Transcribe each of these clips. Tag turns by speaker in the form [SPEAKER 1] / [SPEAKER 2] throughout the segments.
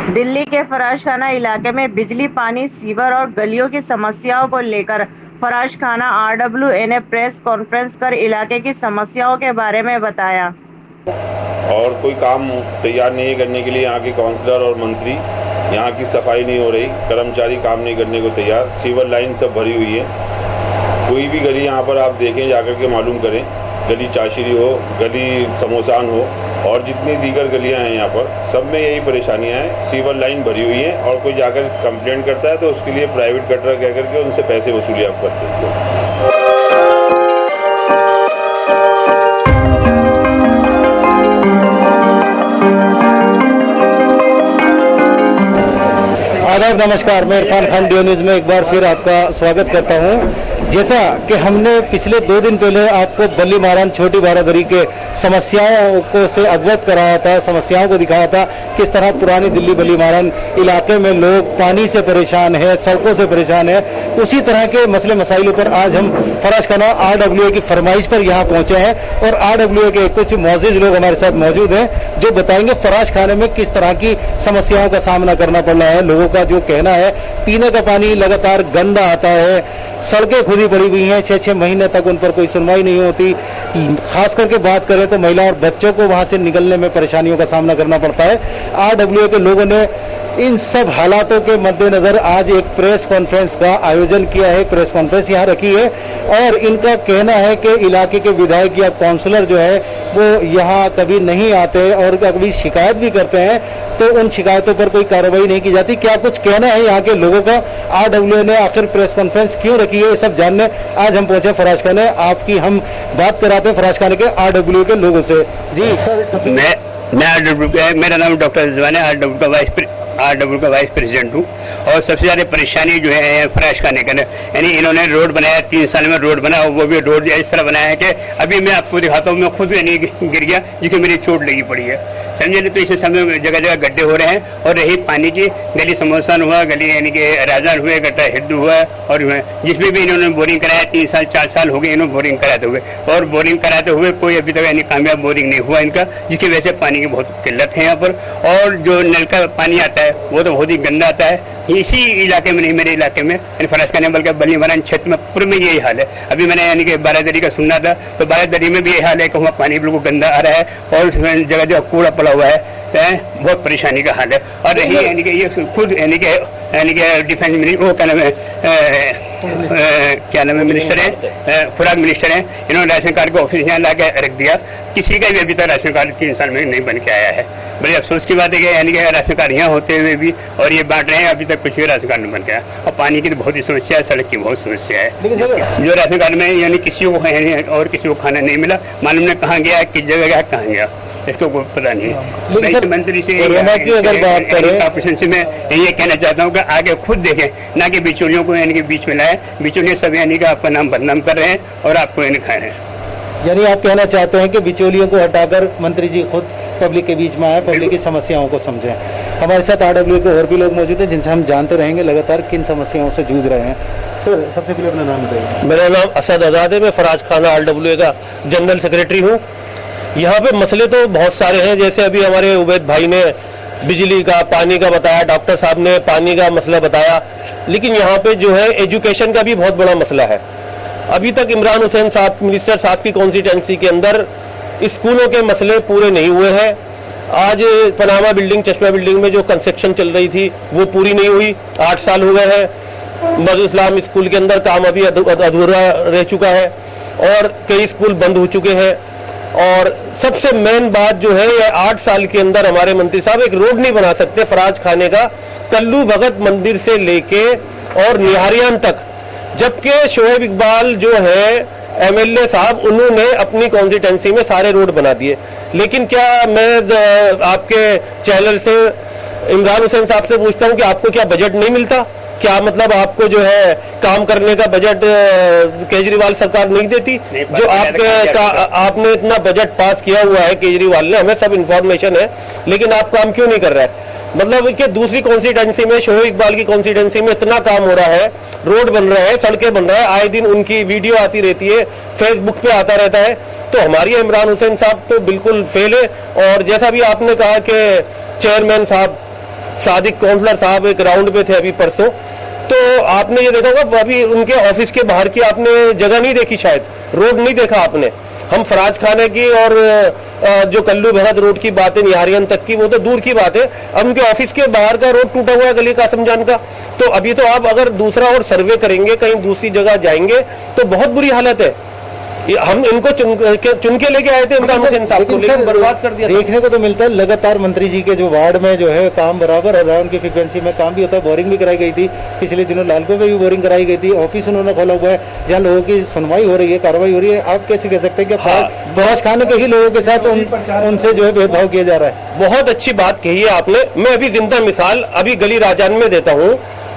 [SPEAKER 1] दिल्ली के फराश खाना इलाके में बिजली, पानी, सीवर और गलियों की समस्याओं को लेकर फराश खाना आरडब्ल्यूए ने प्रेस कॉन्फ्रेंस कर इलाके की समस्याओं के बारे में बताया।
[SPEAKER 2] और कोई काम तैयार नहीं करने के लिए यहाँ के काउंसलर और मंत्री, यहाँ की सफाई नहीं हो रही, कर्मचारी काम नहीं करने को तैयार, सीवर लाइन सब भरी हुई है। कोई भी गली यहाँ पर आप देखें, जाकर के मालूम करें, गली चाशिरी हो, गली समोसान हो और जितनी दीगर गलियाँ हैं यहाँ पर, सब में यही परेशानियाँ हैं। सीवर लाइन भरी हुई है और कोई जाकर कंप्लेंट करता है तो उसके लिए प्राइवेट कटरा कह करके उनसे पैसे वसूली आप करते हैं।
[SPEAKER 3] आदाब, नमस्कार। मैं इरफान खान डी न्यूज़ में एक बार फिर आपका स्वागत करता हूं। जैसा कि हमने पिछले 2 दिन पहले आपको बल्ली महारान छोटी बारादरी के समस्याओं को से अवगत कराया था, समस्याओं को दिखाया था, किस तरह पुरानी दिल्ली बल्ली महारान इलाके में लोग पानी से परेशान है, सड़कों से परेशान है। उसी तरह के मसले मसाइलों पर आज हम फराश खाना आरडब्ल्यूए की फरमाइश पर यहाँ पहुंचे हैं और आरडब्ल्यूए के कुछ मौजूद लोग हमारे साथ मौजूद हैं जो बताएंगे फराश खाने में किस तरह की समस्याओं का सामना करना पड़ रहा है। लोगों का जो कहना है, पीने का पानी लगातार गंदा आता है, सड़कें खुदी पड़ी हुई हैं, 6-6 महीने तक उन पर कोई सुनवाई नहीं होती। खास करके बात करें तो महिला और बच्चों को वहां से निकलने में परेशानियों का सामना करना पड़ता है। आरडब्ल्यूए के लोगों ने इन सब हालातों के मद्देनजर आज एक प्रेस कॉन्फ्रेंस का आयोजन किया है, प्रेस कॉन्फ्रेंस यहाँ रखी है और इनका कहना है कि इलाके के विधायक या काउंसलर जो है वो यहाँ कभी नहीं आते और कभी शिकायत भी करते हैं तो उन शिकायतों पर कोई कार्रवाई नहीं की जाती। क्या कुछ कहना है यहाँ के लोगों का, आरडब्ल्यूए ने आखिर प्रेस कॉन्फ्रेंस क्यों रखी है, ये सब जानने आज हम पहुंचे फराश खाने। आपकी हम बात कराते हैं फराश खाने के आरडब्ल्यूए के लोगों से। जी सर,
[SPEAKER 4] मैं आरडब्ल्यू, मेरा नाम डॉक्टर रिजवान है, आरडब्ल्यू का वाइस प्रेसिडेंट हूँ। और सबसे ज़्यादा परेशानी जो है फराश खाने का, यानी इन्होंने रोड बनाया, 3 साल में रोड बना, वो भी रोड इस तरह बनाया है कि अभी मैं आपको दिखाता हूँ, मैं खुद यानी गिर गया जिसमें मेरी चोट लगी पड़ी है, समझे नहीं। तो इस समय जगह जगह गड्ढे हो रहे हैं और रही पानी की, गली समोसान हुआ, गली यानी कि राजान हुए, गड्ढा हिद्दू हुआ और जिसमें भी इन्होंने बोरिंग कराया, 3 साल 4 साल हो गए इन्होंने बोरिंग कराते हुए, और बोरिंग कराते हुए कोई अभी तक यानी कामयाब बोरिंग नहीं हुआ इनका, जिसकी वजह से पानी की बहुत किल्लत है यहाँ पर। और जो नल का पानी आता है वो तो बहुत ही गंदा आता है। इसी इलाके में नहीं, मेरे इलाके में फराश खाने बल्कि बल्ली महारान क्षेत्र में पूरे में यही हाल है। अभी मैंने यानी कि बारादरी का सुनना था तो बारादरी में भी यही हाल है कि वहाँ पानी बिल्कुल गंदा आ रहा है और उसमें जगह जगह कूड़ा पड़ा हुआ है, बहुत परेशानी का हाल है। और रही यानी कि ये खुद यानी कि डिफेंस मिनिस्टर, वो क्या नाम है मिनिस्टर है, खुराक मिनिस्टर है, इन्होंने राशन कार्ड को ऑफिस यहाँ ला के रख दिया। किसी का भी अभी तक राशन कार्ड 3 साल में नहीं बन के आया है। बड़ी अफसोस की बात है कि यानी कि राशन कार्ड यहाँ होते हुए भी और ये बांट रहे हैं, अभी तक किसी का राशन कार्ड नहीं बन के आया। और पानी की तो बहुत ही समस्या है, सड़क की बहुत समस्या है। जो राशन कार्ड में यानी किसी को और किसी को खाना नहीं मिला, मालूम ने कहाँ गया, किस जगह गया, कहाँ गया, इसको कोई पता नहीं है। मंत्री से अगर बात करें से मैं ये कहना चाहता हूँ कि आगे खुद देखें, ना कि बिचौलियों को यानी कि बीच में लाए। बिचौलिए सब यानी कि आपका नाम बदनाम कर रहे हैं और आपको यानी खा रहे हैं।
[SPEAKER 3] यानी आप कहना चाहते हैं कि बिचौलियों को हटाकर मंत्री जी खुद पब्लिक के बीच में आए, पब्लिक की समस्याओं को समझें। हमारे साथ आरडब्ल्यूए के और भी लोग मौजूद हैं जिनसे हम जानते रहेंगे लगातार किन समस्याओं से जूझ रहे हैं। सर, सबसे पहले अपना नाम बताइए।
[SPEAKER 5] मेरा नाम असद आजाद है, मैं फराज खाना आरडब्ल्यूए का जनरल सेक्रेटरी हूँ। यहाँ पे मसले तो बहुत सारे हैं, जैसे अभी हमारे उबैद भाई ने बिजली का, पानी का बताया, डॉक्टर साहब ने पानी का मसला बताया, लेकिन यहाँ पे जो है एजुकेशन का भी बहुत बड़ा मसला है। अभी तक इमरान हुसैन साहब, मिनिस्टर साहब की कॉन्स्टिट्यूंसी के अंदर स्कूलों के मसले पूरे नहीं हुए हैं। आज पनामा बिल्डिंग, चश्मा बिल्डिंग में जो कंस्ट्रक्शन चल रही थी वो पूरी नहीं हुई, 8 साल हो गए हैं। मदर इस्लाम स्कूल के अंदर काम अभी अधूरा रह चुका है और कई स्कूल बंद हो चुके हैं। और सबसे मेन बात जो है, ये 8 साल के अंदर हमारे मंत्री साहब एक रोड नहीं बना सकते फराज खाने का, कल्लू भगत मंदिर से लेके और निहारियान तक, जबकि शोएब इकबाल जो है एमएलए साहब, उन्होंने अपनी कॉन्स्टिट्यूंसी में सारे रोड बना दिए। लेकिन क्या मैं आपके चैनल से इमरान हुसैन साहब से पूछता हूं कि आपको क्या बजट नहीं मिलता? क्या मतलब आपको जो है काम करने का बजट केजरीवाल सरकार नहीं देती? जो आपने इतना बजट पास किया हुआ है केजरीवाल ने, हमें सब इंफॉर्मेशन है, लेकिन आप काम क्यों नहीं कर रहे हैं? मतलब कि दूसरी कॉन्स्टिट्यूंसी में, शोएब इकबाल की कॉन्स्टिट्यूंसी में इतना काम हो रहा है, रोड बन रहे हैं, सड़कें बन रहे हैं, आए दिन उनकी वीडियो आती रहती है, फेसबुक पे आता रहता है। तो हमारी इमरान हुसैन साहब तो बिल्कुल फेल है। और जैसा भी आपने कहा कि चेयरमैन साहब सादिक काउंसलर साहब एक राउंड पे थे अभी परसों, तो आपने ये देखा होगा अभी उनके ऑफिस के बाहर की आपने जगह नहीं देखी, शायद रोड नहीं देखा आपने। हम फराज खाने की और जो कल्लू भरत रोड की बात है निहारियन तक की, वो तो दूर की बात है। अब उनके ऑफिस के बाहर का रोड टूटा हुआ है गली कासिम जान का। तो अभी तो आप अगर दूसरा और सर्वे करेंगे, कहीं दूसरी जगह जाएंगे तो बहुत बुरी हालत है। हम इनको चुन के लेके आए थे इमरान हुसैन साहब को, लेकिन बर्बाद कर दिया।
[SPEAKER 3] देखने को तो मिलता है लगातार मंत्री जी के जो वार्ड में जो है काम बराबर हो रहा है, उनकी फ्रिक्वेंसी में काम भी होता है। बोरिंग भी कराई गई थी पिछले दिनों, लालपुर में भी बोरिंग कराई गई थी। ऑफिस उन्होंने खोला हुआ है जहाँ लोगों की सुनवाई हो रही है, कार्रवाई हो रही है। आप कैसे कह सकते हैं कि फराज खाने के ही लोगों के साथ उनसे जो है भेदभाव किया जा रहा है?
[SPEAKER 5] बहुत अच्छी बात कही है आपने। मैं अभी जिंदा मिसाल अभी गली राजान में देता हूँ।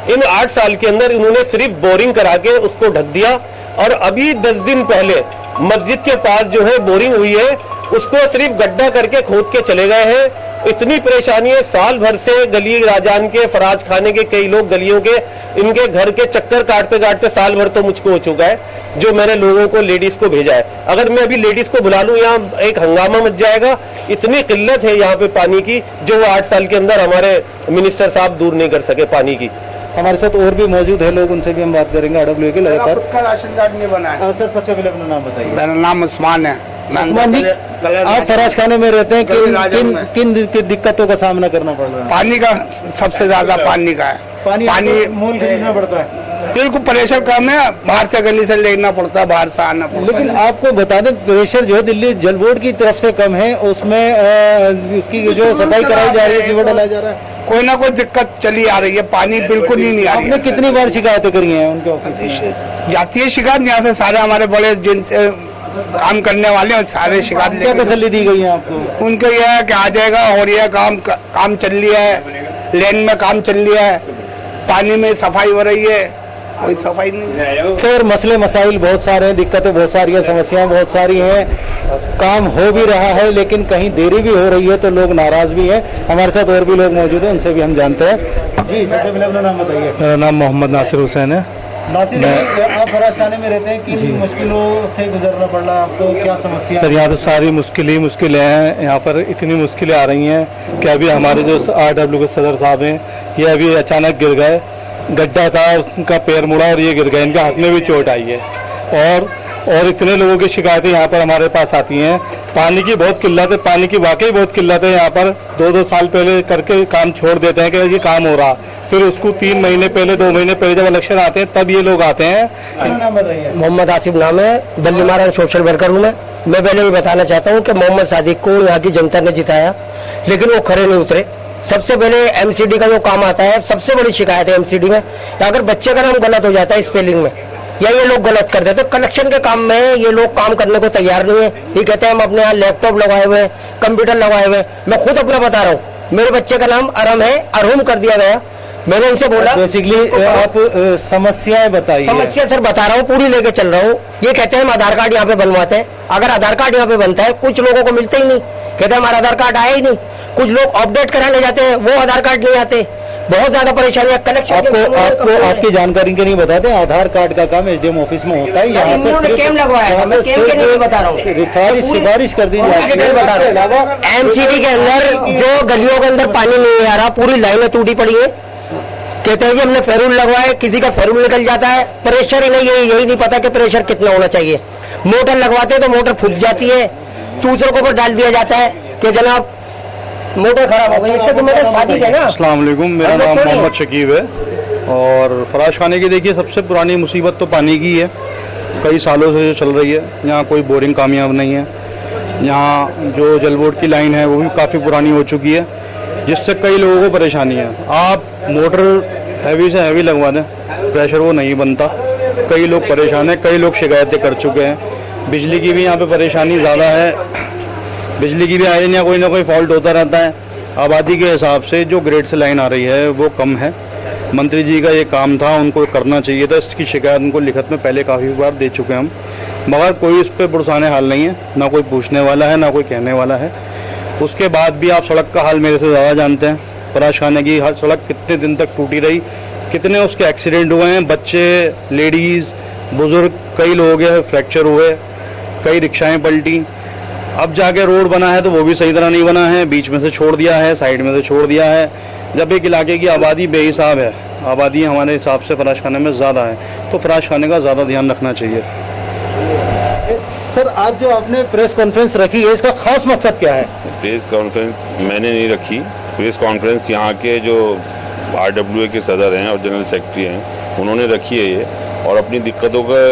[SPEAKER 5] इन 8 साल के अंदर इन्होंने सिर्फ बोरिंग करा के उसको ढक दिया, और अभी 10 दिन पहले मस्जिद के पास जो है बोरिंग हुई है, उसको सिर्फ गड्ढा करके खोद के चले गए हैं। इतनी परेशानी है, साल भर से गली राजान के, फराज खाने के कई लोग गलियों के, इनके घर के चक्कर काटते काटते साल भर तो मुझको हो चुका है, जो मैंने लोगों को, लेडीज को भेजा है। अगर मैं अभी लेडीज को बुला लूं यहाँ एक हंगामा मच जाएगा। इतनी किल्लत है यहाँ पे पानी की, जो 8 साल के अंदर हमारे मिनिस्टर साहब दूर नहीं कर सके पानी की।
[SPEAKER 3] हमारे साथ और भी मौजूद है लोग, उनसे भी हम बात करेंगे। आरडब्ल्यू के लगातार
[SPEAKER 6] का राशन कार्ड नहीं बना है।
[SPEAKER 3] सर, सबसे पहले अपना नाम बताइए।
[SPEAKER 6] मेरा नाम उस्मान है।
[SPEAKER 3] उस्मान जी, आप फराज खाने में रहते हैं, किन दिक्कतों का सामना करना पड़ रहा है?
[SPEAKER 6] पानी का सबसे ज्यादा पानी का है।
[SPEAKER 3] पानी मूल खरीदना पड़ता है,
[SPEAKER 6] बिल्कुल प्रेशर कम है, बाहर से गली से लेना पड़ता है, बाहर से आना पड़ता है।
[SPEAKER 3] लेकिन आपको बता दें प्रेशर जो है दिल्ली जल बोर्ड की तरफ से कम है, उसमें उसकी जो सफाई कराई जा रही है, सीवर डाला जा रहा है,
[SPEAKER 6] कोई ना कोई दिक्कत चली आ रही है, पानी बिल्कुल ही नहीं आ रही है।
[SPEAKER 3] आपने कितनी बार शिकायतें करी हैं उनके ऑफिस में?
[SPEAKER 6] जाती है शिकायत यहाँ से, सारे हमारे बड़े जिन काम करने वाले हैं सारे शिकायत।
[SPEAKER 3] क्या तसल्ली दी गई है आपको?
[SPEAKER 6] उनको यह है कि आ जाएगा, हो रही है काम चल रही है, लेन में काम चल रही है, पानी में सफाई हो रही है, कोई सफाई नहीं।
[SPEAKER 3] खैर, मसले मसाइल बहुत सारे हैं, दिक्कतें बहुत सारी हैं, समस्याएं बहुत सारी हैं, काम हो भी रहा है लेकिन कहीं देरी भी हो रही है तो लोग नाराज भी हैं। हमारे साथ और भी लोग मौजूद हैं, उनसे भी हम जानते हैं। जी, सबसे पहले अपना नाम बताइए।
[SPEAKER 7] मेरा नाम मोहम्मद नासिर हुसैन है।
[SPEAKER 3] नासिर जी, आप फराज खाने में रहते हैं, किन मुश्किलों से गुजरना पड़ रहा है आपको, क्या समस्या?
[SPEAKER 7] सर, यहाँ तो सारी मुश्किलें हैं। यहाँ पर इतनी मुश्किलें आ रही हैं कि अभी हमारे जो आरडब्ल्यू के सदर साहब हैं, ये अभी अचानक गिर गए, गड्ढा था उनका पैर मुड़ा और ये गिर गए, इनके हाथ में भी चोट आई है। और इतने लोगों की शिकायतें यहाँ पर हमारे पास आती हैं। पानी की बहुत किल्लत है, पानी की वाकई बहुत किल्लत है। यहाँ पर 2-2 साल पहले करके काम छोड़ देते हैं कि ये काम हो रहा, फिर उसको 3 महीने पहले, 2 महीने पहले जब इलेक्शन आते हैं तब ये लोग आते हैं।
[SPEAKER 8] मोहम्मद आसिफ नाम है, बल्ली महाराज सोशल वर्कर हूँ मैं पहले भी बताना चाहता हूँ कि मोहम्मद सादिक को यहाँ की जनता ने जिताया, लेकिन वो खड़े नहीं उतरे। सबसे पहले एमसीडी का जो काम आता है, सबसे बड़ी शिकायत है एमसीडी में, अगर बच्चे का नाम गलत हो जाता है स्पेलिंग में, या ये लोग गलत कर देते, कलेक्शन के काम में ये लोग काम करने को तैयार नहीं है। ये कहते हैं हम अपने यहाँ लैपटॉप लगाए हुए, कंप्यूटर लगाए हुए। मैं खुद अपना बता रहा हूँ, मेरे बच्चे का नाम अरम है, अरहुम कर दिया गया। मैंने उनसे बोला,
[SPEAKER 3] बेसिकली आप समस्याएं बताइए।
[SPEAKER 8] समस्या सर बता रहा हूँ, पूरी लेके चल रहा हूँ। ये कहते हैं हम आधार कार्ड यहाँ पे बनवाते हैं, अगर आधार कार्ड यहाँ पे बनता है, कुछ लोगों को मिलते ही नहीं, कहते हैं हमारा आधार कार्ड आया ही नहीं। कुछ लोग अपडेट कराने जाते हैं, वो आधार कार्ड नहीं आते, बहुत ज्यादा परेशानी है। कलेक्शन
[SPEAKER 3] आपको आपकी जानकारी के नहीं बताते, आधार कार्ड का काम एसडीएम ऑफिस में होता है। यहाँ से
[SPEAKER 8] कैम लगवाया है, मैं कैम के नहीं बता रहा हूँ,
[SPEAKER 3] सिफारिश कर दी जाती है।
[SPEAKER 8] बता रहा हूँ, एमसीडी के अंदर जो गलियों के अंदर पानी नहीं आ रहा, पूरी लाइनें टूटी पड़ी है। कहते हैं कि हमने फेरूल लगवाए, किसी का फेरूल निकल जाता है, प्रेशर ही नहीं, यही नहीं पता कि प्रेशर कितना होना चाहिए। मोटर लगवाते तो मोटर फूट जाती है, दूसरों के ऊपर डाल दिया जाता है कि जनाब मोटर खराब हो गई, इससे तो मेरा शादी है ना।
[SPEAKER 7] अस्सलाम वालेकुम, मेरा नाम मोहम्मद शकीब है। और फराज खाने की देखिए सबसे पुरानी मुसीबत तो पानी की है, कई सालों से जो चल रही है। यहाँ कोई बोरिंग कामयाब नहीं है। यहाँ जो जल बोर्ड की लाइन है वो भी काफ़ी पुरानी हो चुकी है, जिससे कई लोगों को परेशानी है। आप मोटर हैवी से हैवी लगवा दें, प्रेशर वो नहीं बनता। कई लोग परेशान हैं, कई लोग शिकायतें कर चुके हैं। बिजली की भी यहाँ पे परेशानी ज़्यादा है, बिजली की भी आए यहाँ कोई ना कोई फॉल्ट होता रहता है। आबादी के हिसाब से जो ग्रेड से लाइन आ रही है वो कम है। मंत्री जी का ये काम था, उनको करना चाहिए था। इसकी शिकायत उनको लिखत में पहले काफ़ी बार दे चुके हैं हम, मगर कोई इस पर पुरसाने हाल नहीं है, ना कोई पूछने वाला है ना कोई कहने वाला है। उसके बाद भी आप सड़क का हाल मेरे से ज़्यादा जानते हैं। फराज खाने की हर सड़क कितने दिन तक टूटी रही, कितने उसके एक्सीडेंट हुए हैं, बच्चे, लेडीज़, बुजुर्ग, कई लोग हैं फ्रैक्चर हुए, कई रिक्शाएं पलटी। अब जाके रोड बना है तो वो भी सही तरह नहीं बना है, बीच में से छोड़ दिया है, साइड में से छोड़ दिया है। जब एक इलाके की आबादी बेहिसाब है, आबादी हमारे हिसाब से फराश खाने में ज़्यादा है, तो फराश खाने का ज़्यादा ध्यान रखना चाहिए।
[SPEAKER 3] सर, आज जो आपने प्रेस कॉन्फ्रेंस रखी है, इसका खास मकसद क्या है?
[SPEAKER 2] प्रेस कॉन्फ्रेंस मैंने नहीं रखी। प्रेस कॉन्फ्रेंस यहाँ के जो RWA के सदर हैं और जनरल सेक्रेटरी हैं, उन्होंने रखी है ये, और अपनी दिक्कतों के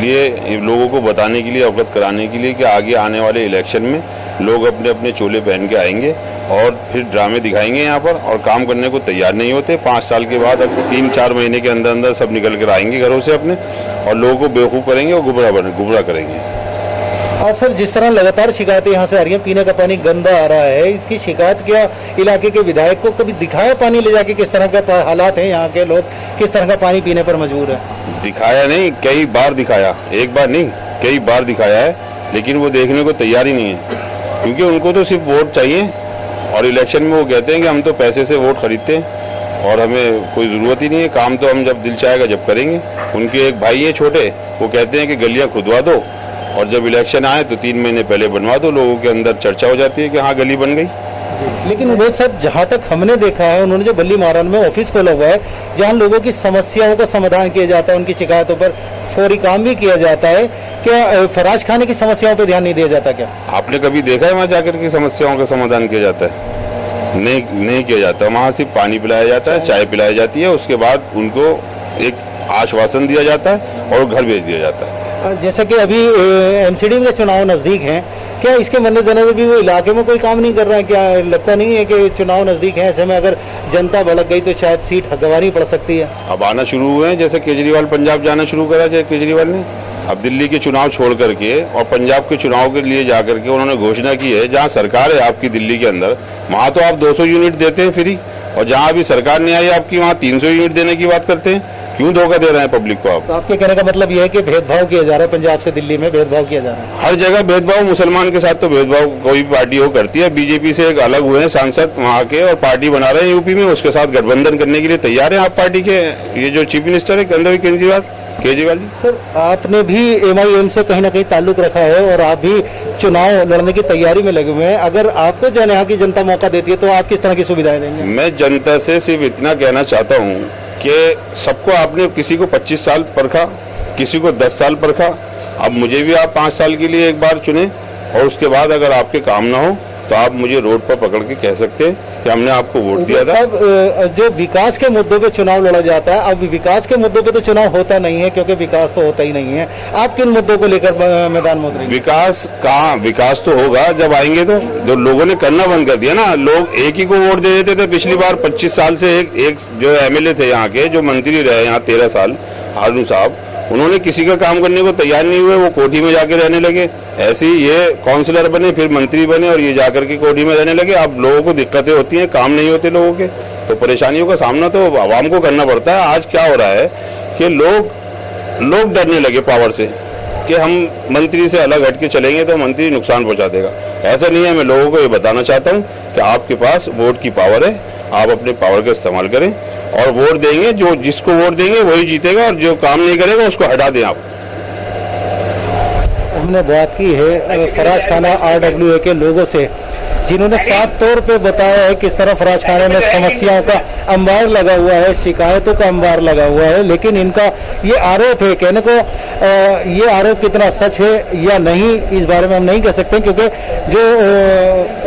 [SPEAKER 2] लिए लोगों को बताने के लिए, अवगत कराने के लिए कि आगे आने वाले इलेक्शन में लोग अपने अपने चोले पहन के आएंगे और फिर ड्रामे दिखाएंगे यहाँ पर, और काम करने को तैयार नहीं होते। 5 साल के बाद अब 3-4 महीने के अंदर अंदर सब निकल कर आएंगे घरों से अपने, और लोगों को बेवकूफ़ करेंगे और गुमराह करेंगे।
[SPEAKER 3] और सर, जिस तरह लगातार शिकायतें यहाँ से आ रही हैं, पीने का पानी गंदा आ रहा है, इसकी शिकायत क्या इलाके के विधायक को कभी दिखाया? पानी ले जाके किस तरह का हालात है, यहाँ के लोग किस तरह का पानी पीने पर मजबूर है?
[SPEAKER 2] दिखाया नहीं, कई बार दिखाया, एक बार नहीं कई बार दिखाया है, लेकिन वो देखने को तैयार ही नहीं है, क्योंकि उनको तो सिर्फ वोट चाहिए, और इलेक्शन में वो कहते हैं कि हम तो पैसे से वोट खरीदते हैं और हमें कोई ज़रूरत ही नहीं है, काम तो हम जब दिल चाहेगा जब करेंगे। उनके एक भाई है छोटे, वो कहते हैं कि गलियाँ खुदवा दो, और जब इलेक्शन आए तो 3 महीने पहले बनवा दो। लोगों के अंदर चर्चा हो जाती है कि हाँ गली बन गई।
[SPEAKER 3] लेकिन उबैद साहब, जहाँ तक हमने देखा है, उन्होंने जो बल्ली मारान में ऑफिस खोला हुआ है, जहाँ लोगों की समस्याओं का समाधान किया जाता है, उनकी शिकायतों पर फौरी काम भी किया जाता है, क्या फराज खाने की समस्याओं पर ध्यान नहीं दिया जाता? क्या आपने
[SPEAKER 2] कभी देखा है वहाँ जाकर के समस्याओं का समाधान किया जाता है? नहीं किया जाता। वहाँ सिर्फ पानी पिलाया जाता है, चाय पिलाई जाती है, उसके बाद उनको एक आश्वासन दिया जाता है और घर भेज दिया जाता है।
[SPEAKER 3] जैसा कि अभी MCD के चुनाव नजदीक हैं, क्या इसके मद्देनजर भी वो इलाके में कोई काम नहीं कर रहा है? क्या लगता नहीं है कि चुनाव नजदीक है, ऐसे में अगर जनता भड़क गई तो शायद सीट गंवानी पड़ सकती है?
[SPEAKER 2] अब आना शुरू हुए हैं, जैसे केजरीवाल पंजाब जाना शुरू करा जय केजरीवाल ने। अब दिल्ली के चुनाव छोड़ करके और पंजाब के चुनाव के लिए जाकर के उन्होंने घोषणा की है, जहाँ सरकार है आपकी दिल्ली के अंदर, वहाँ तो आप 200 यूनिट देते हैं फ्री, और जहाँ अभी सरकार नहीं आई आपकी, वहाँ 300 यूनिट देने की बात करते हैं। क्यों धोखा दे रहे हैं पब्लिक को आप?
[SPEAKER 3] तो आपके कहने का मतलब यह है कि भेदभाव किया जा रहा है, पंजाब से दिल्ली में भेदभाव किया जा रहा है?
[SPEAKER 2] हर जगह भेदभाव, मुसलमान के साथ तो भेदभाव कोई पार्टी हो करती है। बीजेपी से एक अलग हुए हैं सांसद वहाँ के, और पार्टी बना रहे हैं यूपी में, उसके साथ गठबंधन करने के लिए तैयार है आप पार्टी के ये जो चीफ मिनिस्टर है केजरीवाल जी।
[SPEAKER 3] सर, आपने भी MIM से कहीं ना कहीं ताल्लुक रखा है और आप भी चुनाव लड़ने की तैयारी में लगे हुए हैं। अगर आपको यहाँ की जनता मौका देती है तो आप किस तरह की सुविधाएं देंगे?
[SPEAKER 2] मैं जनता से सिर्फ इतना कहना चाहता हूँ कि सबको आपने, किसी को 25 साल परखा, किसी को 10 साल परखा, अब मुझे भी आप 5 साल के लिए एक बार चुने, और उसके बाद अगर आपके काम ना हो तो आप मुझे रोड पर पकड़ के कह सकते हैं कि हमने आपको वोट दिया था।
[SPEAKER 3] जो विकास के मुद्दों पे चुनाव लड़ा जाता है, अब विकास के मुद्दों पे तो चुनाव होता नहीं है, क्योंकि विकास तो होता ही नहीं है। आप किन मुद्दों को लेकर मैदान में उतरेंगे?
[SPEAKER 2] विकास कहाँ? विकास तो होगा जब आएंगे तो। जो लोगों ने करना बंद कर दिया ना, लोग एक ही को वोट दे देते थे पिछली बार। 25 साल से एक जो MLA थे यहाँ के, जो मंत्री रहे यहाँ 13 साल, हारून साहब, उन्होंने किसी का काम करने को तैयार नहीं हुए, वो कोठी में जाके रहने लगे। ऐसे ही ये काउंसलर बने, फिर मंत्री बने, और ये जाकर के कोठी में रहने लगे। अब लोगों को दिक्कतें होती हैं, काम नहीं होते लोगों के, तो परेशानियों का सामना तो आवाम को करना पड़ता है। आज क्या हो रहा है कि लोग डरने लगे पावर से, कि हम मंत्री से अलग हट के चलेंगे तो मंत्री नुकसान पहुंचा देगा। ऐसा नहीं है। मैं लोगों को ये बताना चाहता हूँ कि आपके पास वोट की पावर है, आप अपने पावर का इस्तेमाल करें और वोट देंगे। जो जिसको वोट देंगे वही जीतेगा, और जो काम नहीं करेगा उसको हटा दें आप।
[SPEAKER 3] हमने बात की है फराज खाना RWA के लोगों से, जिन्होंने साफ तौर पे बताया है किस तरह फराज खाने में समस्याओं का अंबार लगा हुआ है, शिकायतों का अंबार लगा हुआ है। लेकिन इनका ये आरोप है, कहने को ये आरोप कितना सच है या नहीं, इस बारे में हम नहीं कह सकते, क्योंकि जो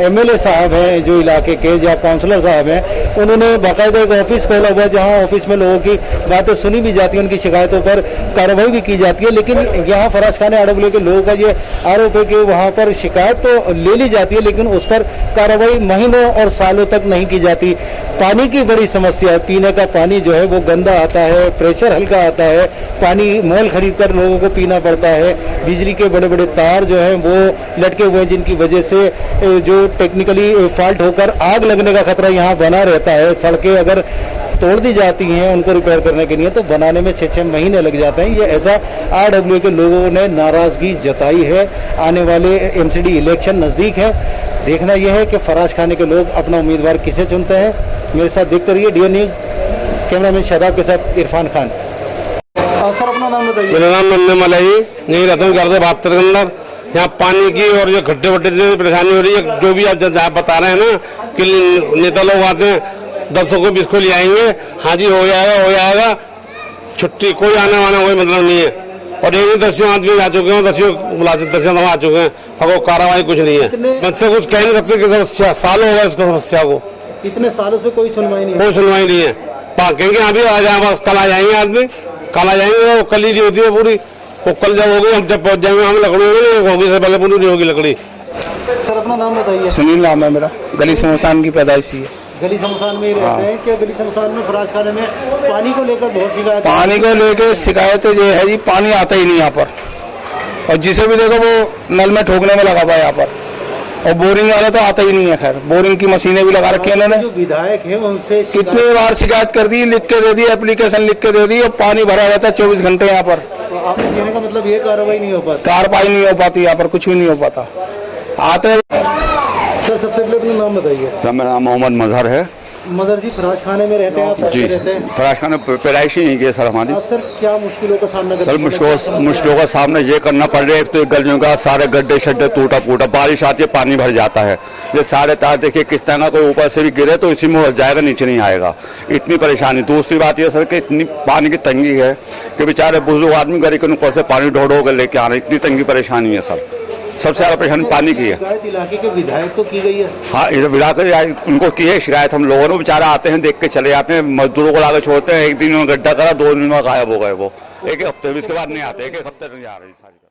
[SPEAKER 3] MLA साहब हैं, जो इलाके के या काउंसलर साहब हैं, उन्होंने बाकायदा एक ऑफिस खोला हुआ है, जहाँ ऑफिस में लोगों की बातें सुनी भी जाती है, उनकी शिकायतों पर कार्रवाई भी की जाती है। लेकिन यहाँ फराज खाने RWA के लोगों का ये आरोप है कि वहाँ पर शिकायत तो ले ली जाती है, लेकिन उस पर कार्रवाई महीनों और सालों तक नहीं की जाती। पानी की बड़ी समस्या है, पीने का पानी जो है वो गंदा आता है, प्रेशर हल्का आता है, पानी मोल खरीद कर लोगों को पीना पड़ता है। बिजली के बड़े बड़े तार जो हैं वो लटके हुए हैं, जिनकी वजह से जो टेक्निकली फॉल्ट होकर आग लगने का खतरा यहाँ बना रहता है। सड़कें अगर तोड़ दी जाती हैं उनको रिपेयर करने के लिए तो बनाने में 6-6 महीने लग जाते हैं। ये ऐसा RWA के लोगों ने नाराजगी जताई है। आने वाले MCD इलेक्शन नजदीक है, देखना यह है कि फराज खाने के लोग अपना उम्मीदवार किसे चुनते हैं। मेरे साथ देखते रहिए DN न्यूज, कैमरामैन शादाब के साथ इरफान खान। सर, अपना नाम बताइए।
[SPEAKER 5] मेरा नाम नन्ने मलाई, यही रहता हूँ 1172 के अंदर।
[SPEAKER 9] यहाँ पानी की और ये गड्ढे वड्ढे की परेशानी हो रही है। जो भी आप बता रहे हैं ना कि नेता लोग आते हैं 10 को 20 को ले आएंगे, हाँ जी हो जाएगा, छुट्टी कोई आने वाना कोई मतलब नहीं है। और एक 10 आदमी आ चुके हैं, 10 आ चुके हैं और कार्रवाई कुछ नहीं है। मुझसे कुछ कह नहीं सकते कि समस्या सालों होगा इसको, समस्या को
[SPEAKER 3] इतने सालों से कोई सुनवाई नहीं,
[SPEAKER 9] कोई सुनवाई नहीं है। कहेंगे अभी आ जाए, बस कल आ जाएंगे आदमी, कल आ जाएंगे, वो कल ही होती है पूरी, वो कल जब होगी हम जब पहुंच जाएंगे, हम लकड़ी होगी से पहले पूरी नहीं होगी लकड़ी।
[SPEAKER 3] सर अपना नाम बताइए।
[SPEAKER 6] सुनील नाम है मेरा, गली शमशान की पैदाइशी है।
[SPEAKER 3] गली शमशान में ही रहते हैं क्या? गली शमशान में फराज खाने में पानी को लेकर बहुत शिकायत,
[SPEAKER 6] पानी को लेकर शिकायतें ये है जी, पानी आता ही नहीं यहाँ पर, और जिसे भी देखो वो नल में ठोकने में लगा हुआ है यहाँ पर, और बोरिंग वाला तो आता ही नहीं है। खैर बोरिंग की मशीनें भी लगा रखी है इन्होंने।
[SPEAKER 3] जो विधायक है उनसे
[SPEAKER 6] कितनी बार शिकायत कर दी, लिख के दे दी, एप्लीकेशन लिख के दे दी, और पानी भरा रहता है 24 घंटे यहाँ पर।
[SPEAKER 3] तो आपके कहने का मतलब ये कार्रवाई नहीं हो पाती?
[SPEAKER 6] कार्रवाई नहीं हो पाती यहाँ पर, कुछ भी नहीं हो पाता। आते
[SPEAKER 3] सर सबसे पहले अपना नाम बताइए।
[SPEAKER 10] सर मेरा नाम मोहम्मद मजहर है।
[SPEAKER 3] मदर जी फराज खाने में रहते हैं आप?
[SPEAKER 10] जी
[SPEAKER 3] रहते हैं
[SPEAKER 10] फराज खाने पैदाइशी नहीं की सर हमारी।
[SPEAKER 3] सर क्या मुश्किलों का सामना
[SPEAKER 10] सर मुश्किलों का सामना ये करना पड़ रहा है। एक तो गर्मियों का सारे गड्ढे शड्डे टूटा फूटा, बारिश आती है पानी भर जाता है, ये सारे तार देखिए किस तरह का, कोई ऊपर से भी गिरे तो इसी में उलझ जाएगा, नीचे नहीं आएगा, इतनी परेशानी। दूसरी बात यह सर कि इतनी पानी की तंगी है कि बेचारे बुजुर्ग आदमी गरीब के ऊपर से पानी ढो ढो कर लेके आ रहे, इतनी तंगी परेशानी है सर। सबसे ज्यादा परेशानी पानी की है।
[SPEAKER 3] शिकायत इलाके के विधायक को की गई है?
[SPEAKER 10] हाँ इधर विधायक उनको की है शिकायत, हम लोगों ने बेचारा आते हैं देख के चले जाते हैं, मजदूरों को लाके छोड़ते हैं, एक दिन में गड्ढा करा 2 दिन में गायब हो गए वो, एक हफ्ते इसके बाद नहीं आते, एक हफ्ते नहीं आ रही सारी।